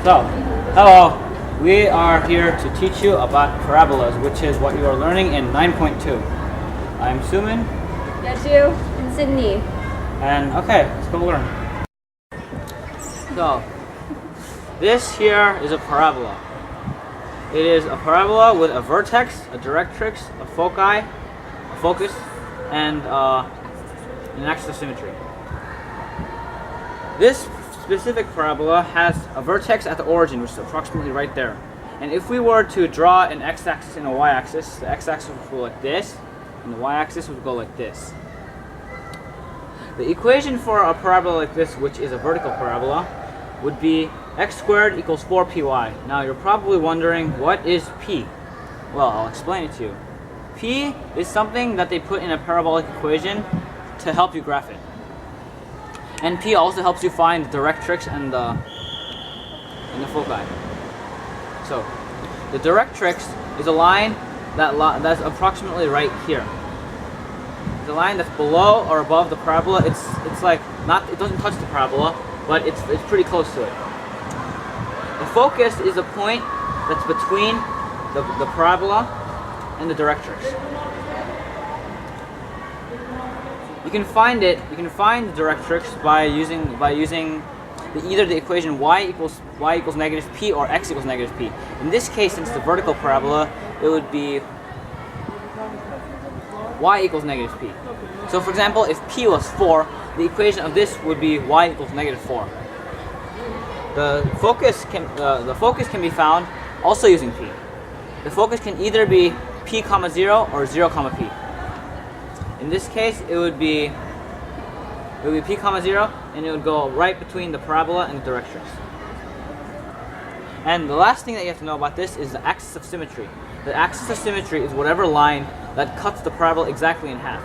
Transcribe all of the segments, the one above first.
So, hello. We are here to teach you about parabolas, which is what you are learning in 9.2. I'm Suemin. Yejoo and Sydney. And okay, let's go learn. So, this here is a parabola. It is a parabola with a vertex, a directrix, a foci, a focus, and an axis of symmetry. This specific parabola has a vertex at the origin, which is approximately right there. And if we were to draw an x-axis and a y-axis, the x-axis would go like this, and the y-axis would go like this. The equation for a parabola like this, which is a vertical parabola, would be x squared equals 4py. Now you're probably wondering, what is p? Well, I'll explain it to you. P is something that they put in a parabolic equation to help you graph it. And P also helps you find the directrix and the foci. So, the directrix is a line that's approximately right here. The line that's below or above the parabola. It's like not, it doesn't touch the parabola, but it's pretty close to it. The focus is a point that's between the parabola and the directrix. You can find the directrix by using either the equation y equals negative p or x equals negative p. In this case, since the vertical parabola, it would be y equals negative p. So for example, if p was 4, the equation of this would be y equals negative 4. The focus can be found also using p. The focus can either be p comma 0 or 0 comma p. In this case, it would be p comma 0, and it would go right between the parabola and the directrix. And the last thing that you have to know about this is the axis of symmetry. The axis of symmetry is whatever line that cuts the parabola exactly in half.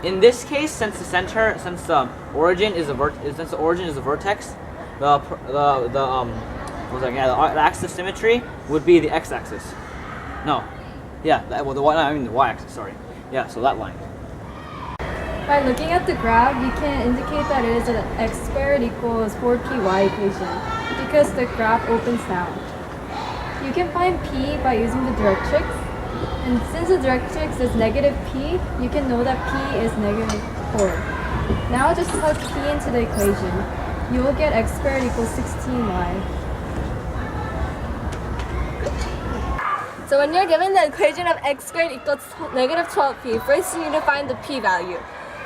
In this case, since the origin is a vertex, the axis of symmetry would be the x-axis. No, yeah, the y-axis. Sorry, yeah, so that line. By looking at the graph, you can indicate that it is an x squared equals 4py equation because the graph opens down. You can find p by using the directrix, and since the directrix is negative p, you can know that p is negative 4. Now just plug p into the equation. You will get x squared equals 16y. So when you're given the equation of x squared equals negative 12p, first you need to find the p value.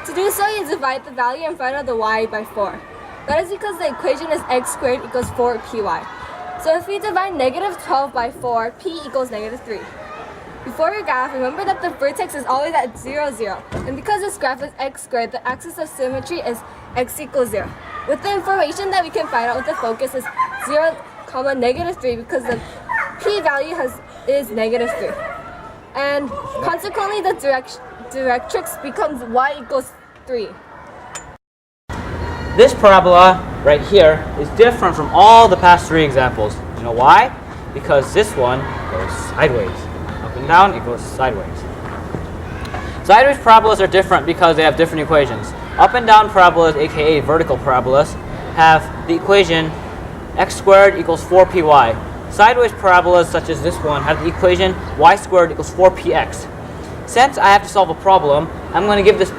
To do so, you divide the value in front of the y by 4. That is because the equation is x squared equals 4py. So if we divide negative 12 by 4, p equals negative 3. Before your graph, remember that the vertex is always at 0, 0. And because this graph is x squared, the axis of symmetry is x equals 0. With the information that we can find out with the focus is 0, negative 3 because the p value is negative 3. And consequently, the directrix becomes y equals 3. This parabola right here is different from all the past 3 examples. You know why? Because this one goes sideways. Up and down, it goes sideways. Sideways parabolas are different because they have different equations. Up and down parabolas, aka vertical parabolas, have the equation x squared equals 4py. Sideways parabolas, such as this one, have the equation y squared equals 4px. Since I have to solve a problem, I'm going to give this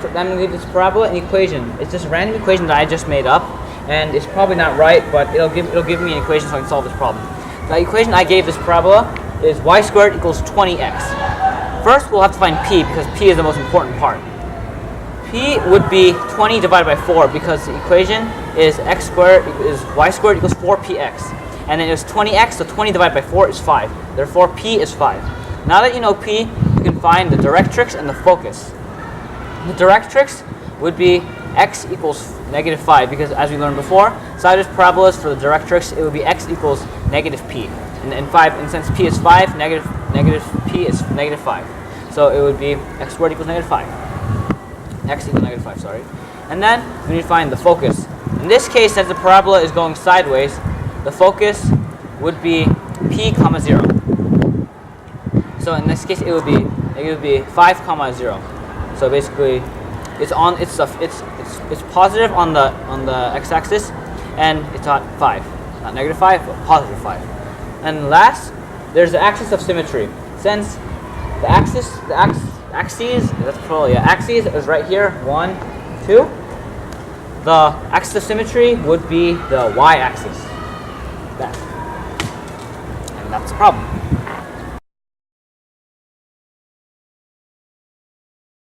parabola an equation. It's just a random equation that I just made up, and it's probably not right, but it'll give me an equation so I can solve this problem. The equation I gave this parabola is y squared equals 20x. First, we'll have to find p because p is the most important part. P would be 20 divided by 4 because the equation is y squared equals 4px. And then it's 20x, so 20 divided by 4 is 5. Therefore, p is 5. Now that you know p, you can find the directrix and the focus. The directrix would be x equals negative 5 because, as we learned before, sideways parabolas for the directrix, it would be x equals negative p. And since p is 5, negative p is negative 5. So it would be x squared equals negative 5. X equals negative 5, sorry. And then we need to find the focus. In this case, since the parabola is going sideways, the focus would be p comma 0. So in this case, it would be 5 comma 0. So basically, it's positive on the x-axis, and it's at 5. Not negative 5, but positive 5. And last, there's the axis of symmetry. Since the axis is right here, 1, 2. The axis of symmetry would be the y-axis. That. And that's the problem.